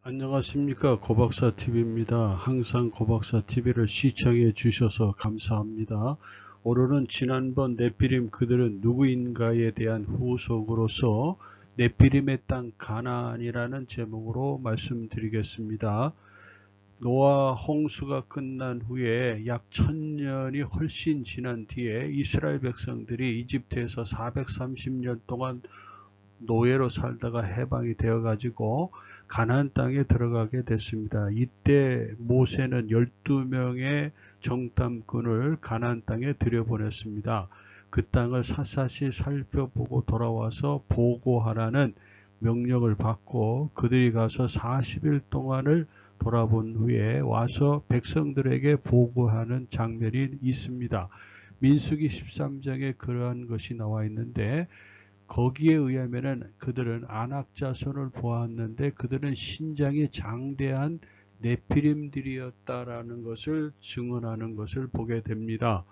안녕하십니까, 고박사TV입니다. 항상 고박사TV를 시청해 주셔서 감사합니다. 오늘은 지난번 네피림 그들은 누구인가에 대한 후속으로서 네피림의 땅 가나안이라는 제목으로 말씀드리겠습니다. 노아 홍수가 끝난 후에 약 1000년이 훨씬 지난 뒤에 이스라엘 백성들이 이집트에서 430년 동안 노예로 살다가 해방이 되어 가지고 가나안 땅에 들어가게 됐습니다. 이때 모세는 12명의 정탐꾼을 가나안 땅에 들여보냈습니다. 그 땅을 샅샅이 살펴보고 돌아와서 보고하라는 명령을 받고 그들이 가서 40일 동안을 돌아본 후에 와서 백성들에게 보고하는 장면이 있습니다. 민수기 13장에 그러한 것이 나와 있는데 거기에 의하면은 그들은 아낙 자손을 보았는데 그들은 신장이 장대한 네피림들이었다라는 것을 증언하는 것을 보게 됩니다.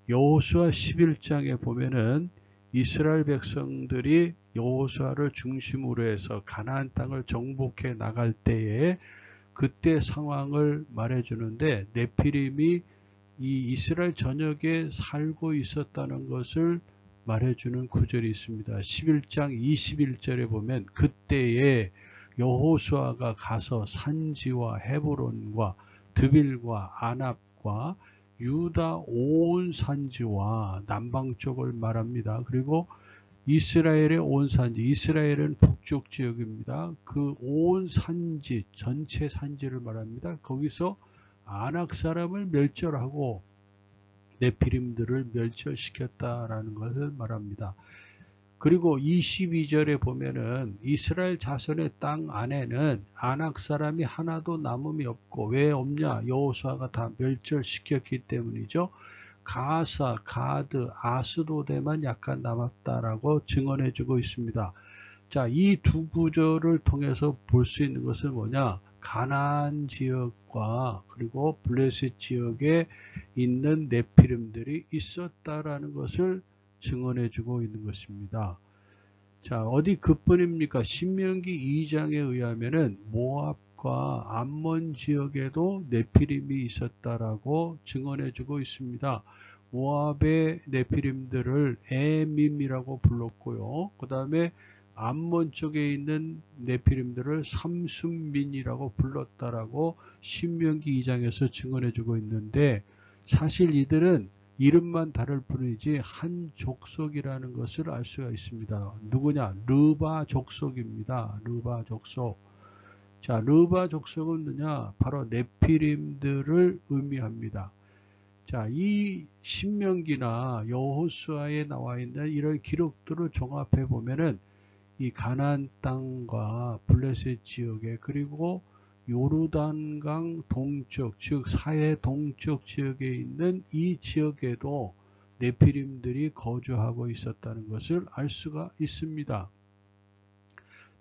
여호수아 11장에 보면은 이스라엘 백성들이 여호수아를 중심으로 해서 가나안 땅을 정복해 나갈 때에 그때 상황을 말해주는데 네피림이 이 이스라엘 전역에 살고 있었다는 것을 말해주는 구절이 있습니다. 11장 21절에 보면 그때에 여호수아가 가서 산지와 헤브론과 드빌과 아납과 유다 온 산지와 남방 쪽을 말합니다. 그리고 이스라엘의 온 산지, 이스라엘은 북쪽 지역입니다. 그 온 산지, 전체 산지를 말합니다. 거기서 아낙 사람을 멸절하고 네피림들을 멸절시켰다라는 것을 말합니다. 그리고 22절에 보면은 이스라엘 자손의 땅 안에는 아낙 사람이 하나도 남음이 없고 왜 없냐? 여호수아가 다 멸절시켰기 때문이죠. 가사, 가드, 아스도데만 약간 남았다라고 증언해주고 있습니다. 자, 이 두 구절을 통해서 볼 수 있는 것은 뭐냐? 가나안 지역과 그리고 블레셋 지역에 있는 네피림들이 있었다라는 것을 증언해주고 있는 것입니다. 자, 어디 그뿐입니까? 신명기 2장에 의하면은 모압과 암몬 지역에도 네피림이 있었다라고 증언해주고 있습니다. 모압의 네피림들을 에밈이라고 불렀고요. 그 다음에 암몬 쪽에 있는 네피림들을 삼순민이라고 불렀다라고 신명기 2장에서 증언해주고 있는데 사실 이들은 이름만 다를 뿐이지 한 족속이라는 것을 알 수가 있습니다. 누구냐? 르바 족속입니다. 르바 족속. 자, 르바 족속은 누구냐? 바로 네피림들을 의미합니다. 자, 이 신명기나 여호수아에 나와 있는 이런 기록들을 종합해 보면은 이 가나안 땅과 블레셋 지역에 그리고 요르단강 동쪽 즉 사해 동쪽 지역에 있는 이 지역에도 네피림들이 거주하고 있었다는 것을 알 수가 있습니다.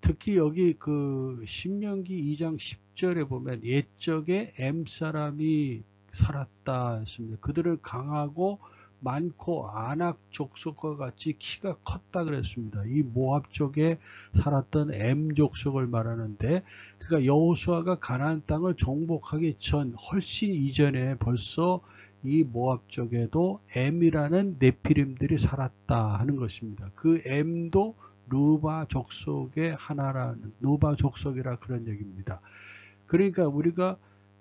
특히 여기 그 신명기 2장 10절에 보면 옛적에 엠사람이 살았다 했습니다. 그들은 강하고 많고 아낙 족속과 같이 키가 컸다 그랬습니다. 이 모압 쪽에 살았던 엠 족속을 말하는데 그러니까 여호수아가 가나안 땅을 정복하기 전 훨씬 이전에 벌써 이 모압 쪽에도 엠이라는 네피림들이 살았다 하는 것입니다. 그 엠도 르바 족속의 하나라는 르바 족속이라 그런 얘기입니다. 그러니까 우리가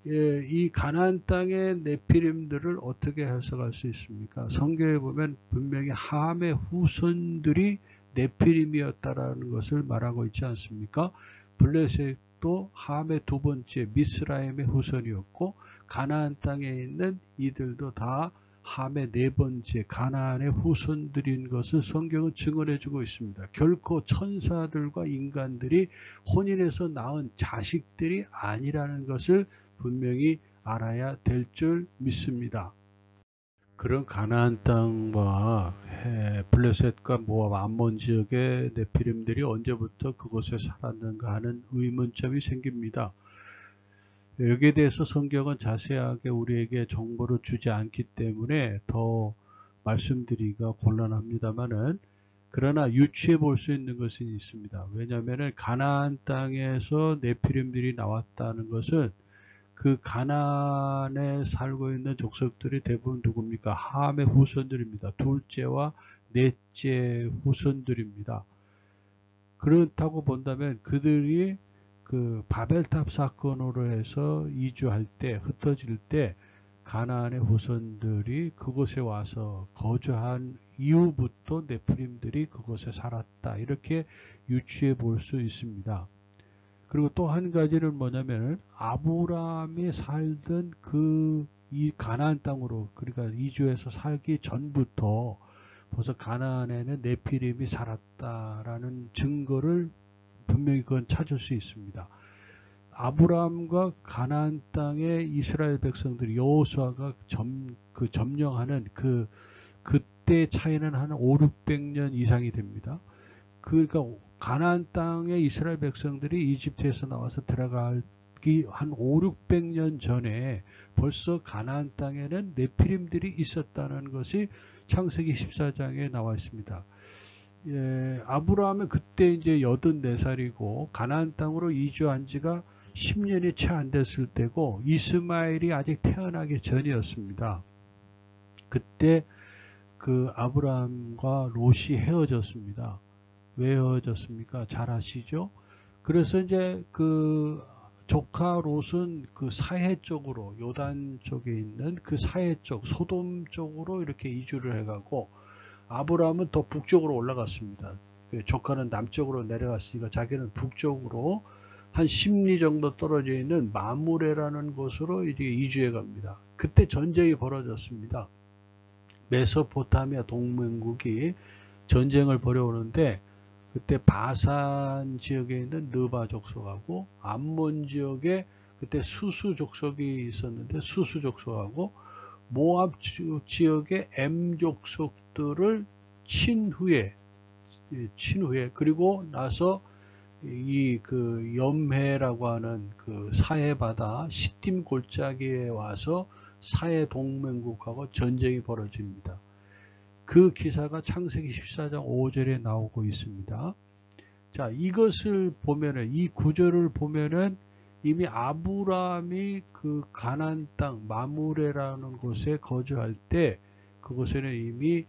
이 가나안 땅의 네피림들을 어떻게 해석할 수 있습니까? 성경에 보면 분명히 함의 후손들이 네피림이었다라는 것을 말하고 있지 않습니까? 블레셋도 함의 두 번째 미스라임의 후손이었고 가나안 땅에 있는 이들도 다 함의 네 번째 가나안의 후손들인 것을 성경은 증언해주고 있습니다. 결코 천사들과 인간들이 혼인해서 낳은 자식들이 아니라는 것을 분명히 알아야 될 줄 믿습니다. 그런 가나안 땅과 블레셋과 모압 암몬 지역의 네피림들이 언제부터 그곳에 살았는가 하는 의문점이 생깁니다. 여기에 대해서 성경은 자세하게 우리에게 정보를 주지 않기 때문에 더 말씀드리기가 곤란합니다만은 그러나 유추해 볼 수 있는 것은 있습니다. 왜냐하면 가나안 땅에서 네피림들이 나왔다는 것은 그 가나안에 살고 있는 족속들이 대부분 누굽니까? 함의 후손들입니다. 둘째와 넷째 후손들입니다. 그렇다고 본다면 그들이 그 바벨탑 사건으로 해서 이주할 때, 흩어질 때 가나안의 후손들이 그곳에 와서 거주한 이후부터 네피림들이 그곳에 살았다. 이렇게 유추해 볼 수 있습니다. 그리고 또 한 가지는 뭐냐면 아브라함이 살던 이 가나안 땅으로, 그러니까 이주해서 살기 전부터 벌써 가나안에는 네피림이 살았다라는 증거를 분명히 그건 찾을 수 있습니다. 아브라함과 가나안 땅의 이스라엘 백성들이 여호수아가 점령하는 그때 차이는 한 5, 600년 이상이 됩니다. 그러니까 가나안 땅의 이스라엘 백성들이 이집트에서 나와서 들어가기 한 5, 600년 전에 벌써 가나안 땅에는 네피림들이 있었다는 것이 창세기 14장에 나와 있습니다. 예, 아브라함은 그때 이제 84살이고 가나안 땅으로 이주한 지가 10년이 채 안 됐을 때고 이스마엘이 아직 태어나기 전이었습니다. 그때 그 아브라함과 롯이 헤어졌습니다. 왜 헤어졌습니까? 잘 아시죠? 그래서 이제 그 조카 롯은 그 사해 쪽으로, 요단 쪽에 있는 그 사해 쪽, 소돔 쪽으로 이렇게 이주를 해가고 아브라함은 더 북쪽으로 올라갔습니다. 조카는 남쪽으로 내려갔으니까 자기는 북쪽으로 한 10리 정도 떨어져 있는 마므레라는 곳으로 이제 이주해 갑니다. 그때 전쟁이 벌어졌습니다. 메소포타미아 동맹국이 전쟁을 벌여오는데 그때 바산 지역에 있는 느바 족속하고 암몬 지역에 그때 수수 족속이 있었는데 수수 족속하고 모압 지역의 M 족속들을 친 후에 그리고 나서 이 그 염해라고 하는 그 사해 바다 시딤 골짜기에 와서 사해 동맹국하고 전쟁이 벌어집니다. 그 기사가 창세기 14장 5절에 나오고 있습니다. 자, 이것을 보면은, 이 구절을 보면은 이미 아브라함이 그 가나안 땅 마므레라는 곳에 거주할 때 그곳에는 이미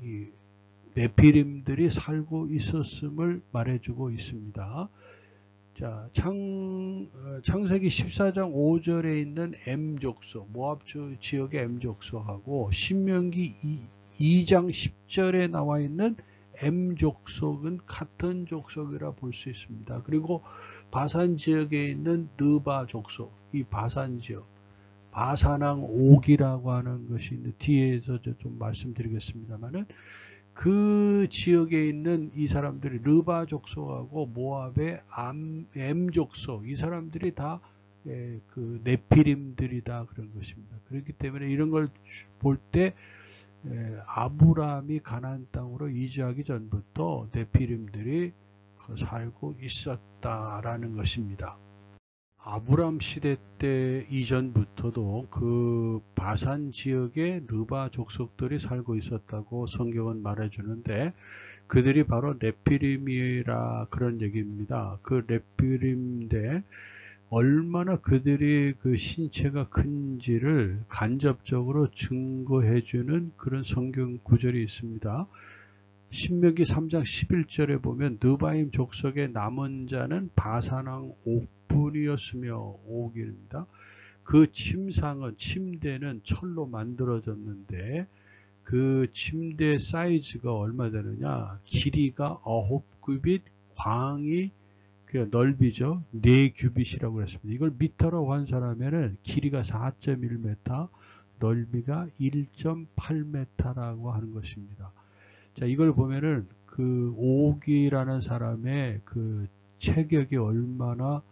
이 네피림들이 살고 있었음을 말해주고 있습니다. 자, 창세기 14장 5절에 있는 M족속, 모압 지역의 M족속하고 신명기 2장 10절에 나와 있는 M족속은 같은 족속이라 볼 수 있습니다. 그리고 바산 지역에 있는 느바 족속, 이 바산 지역, 바산왕 옥이라고 하는 것이 있는 뒤에서 좀 말씀드리겠습니다만은 그 지역에 있는 이 사람들이 르바 족속하고 모압의 M 족속, 이 사람들이 다 그 네피림들이다 그런 것입니다. 그렇기 때문에 이런 걸 볼 때 아브라함이 가나안 땅으로 이주하기 전부터 네피림들이 살고 있었다라는 것입니다. 아브람 시대 때 이전부터도 그 바산 지역에 르바 족속들이 살고 있었다고 성경은 말해주는데 그들이 바로 네피림이라 그런 얘기입니다. 그 네피림인데 얼마나 그들이 그 신체가 큰지를 간접적으로 증거해주는 그런 성경 구절이 있습니다. 신명기 3장 11절에 보면 느바임 족속의 남은 자는 바산왕 옥분이었으며 옥입니다. 그 침대는 철로 만들어졌는데 그 침대 사이즈가 얼마 되느냐? 길이가 9규빗, 광이 넓이죠. 4규빗이라고 했습니다. 이걸 미터로 환산하면은 길이가 4.1m, 넓이가 1.8m라고 하는 것입니다. 자, 이걸 보면은 그 옥이라는 사람의 그 체격이 얼마나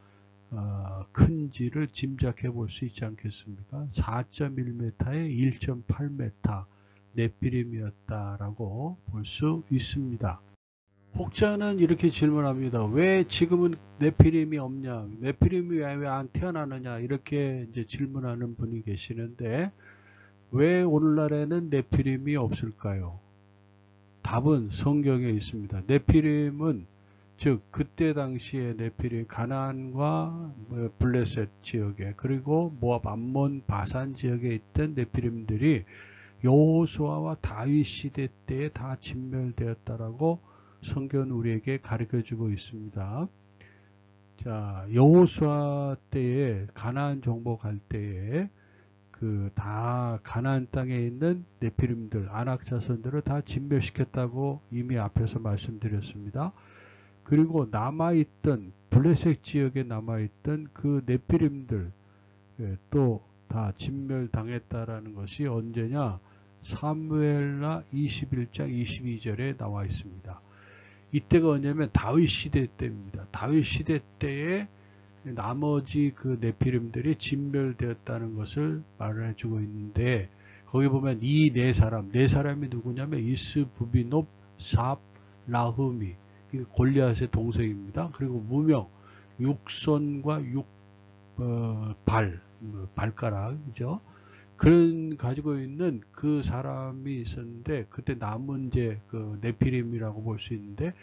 큰지를 짐작해 볼 수 있지 않겠습니까? 4.1m에 1.8m 네피림이었다라고 볼 수 있습니다. 혹자는 이렇게 질문합니다. 왜 지금은 네피림이 없냐? 네피림이 왜 안 태어나느냐? 이렇게 이제 질문하는 분이 계시는데 왜 오늘날에는 네피림이 없을까요? 답은 성경에 있습니다. 네피림은 즉 그때 당시에 네피림 가나안과 블레셋 지역에 그리고 모압 암몬 바산 지역에 있던 네피림들이 여호수아와 다윗 시대 때에 다 진멸되었다라고 성경은 우리에게 가르쳐주고 있습니다. 자, 여호수아 때에 가나안 정복할 때에 다 가나안 땅에 있는 네피림들, 아낙 자손들을 다 진멸시켰다고 이미 앞에서 말씀드렸습니다. 그리고 남아있던 블레셋 지역에 남아있던 그 네피림들 또 다 진멸당했다라는 것이 언제냐? 사무엘하 21장 22절에 나와 있습니다. 이때가 언제냐면 다윗 시대 때입니다. 다윗 시대 때에 나머지 그 네피림들이 진멸되었다는 것을 말해주고 있는데 거기 보면 이 네 사람이 누구냐면 이스부비놉, 삽, 라흠이 골리앗의 동생입니다. 그리고 무명, 육손과 발가락이죠. 그런 가지고 있는 그 사람이 있었는데 그때 남은 이제 그 네피림이라고 볼 수 있는데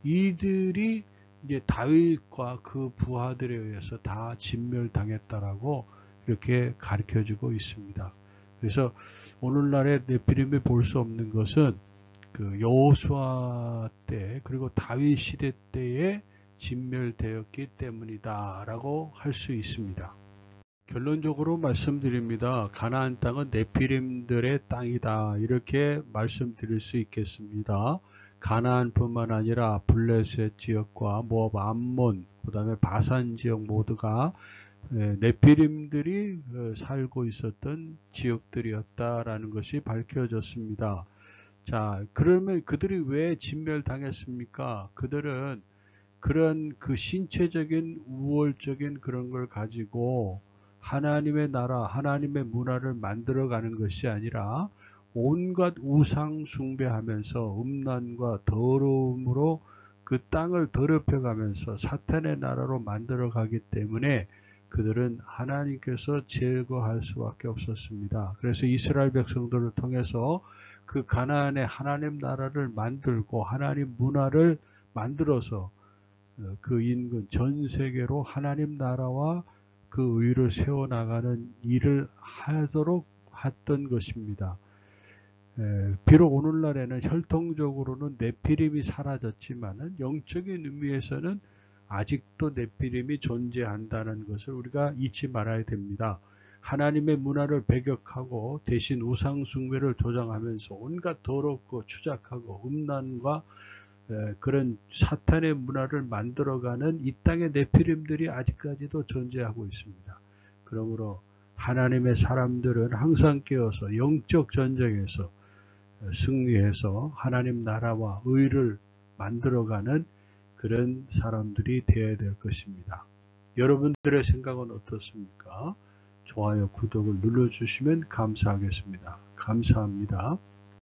이들이 이제 다윗과 그 부하들에 의해서 다 진멸당했다라고 이렇게 가르쳐주고 있습니다. 그래서 오늘날의 네피림을 볼 수 없는 것은 그 여호수아 때 그리고 다윗 시대 때에 진멸되었기 때문이다라고 할 수 있습니다. 결론적으로 말씀드립니다. 가나안 땅은 네피림들의 땅이다 이렇게 말씀드릴 수 있겠습니다. 가나안뿐만 아니라 블레셋 지역과 모압, 암몬, 그 다음에 바산 지역 모두가 네피림들이 살고 있었던 지역들이었다라는 것이 밝혀졌습니다. 자, 그러면 그들이 왜 진멸당했습니까? 그들은 그런 그 신체적인 우월적인 그런 걸 가지고 하나님의 나라, 하나님의 문화를 만들어가는 것이 아니라 온갖 우상 숭배하면서 음란과 더러움으로 그 땅을 더럽혀가면서 사탄의 나라로 만들어가기 때문에 그들은 하나님께서 제거할 수밖에 없었습니다. 그래서 이스라엘 백성들을 통해서 그 가나안의 하나님 나라를 만들고 하나님 문화를 만들어서 그 인근 전 세계로 하나님 나라와 그 의를 세워나가는 일을 하도록 했던 것입니다. 비록 오늘날에는 혈통적으로는 네피림이 사라졌지만은 영적인 의미에서는 아직도 네피림이 존재한다는 것을 우리가 잊지 말아야 됩니다. 하나님의 문화를 배격하고 대신 우상 숭배를 조장하면서 온갖 더럽고 추잡하고 음란과 그런 사탄의 문화를 만들어가는 이 땅의 네피림들이 아직까지도 존재하고 있습니다. 그러므로 하나님의 사람들은 항상 깨어서 영적 전쟁에서 승리해서 하나님 나라와 의를 만들어가는 그런 사람들이 되어야 될 것입니다. 여러분들의 생각은 어떻습니까? 좋아요, 구독을 눌러주시면 감사하겠습니다. 감사합니다.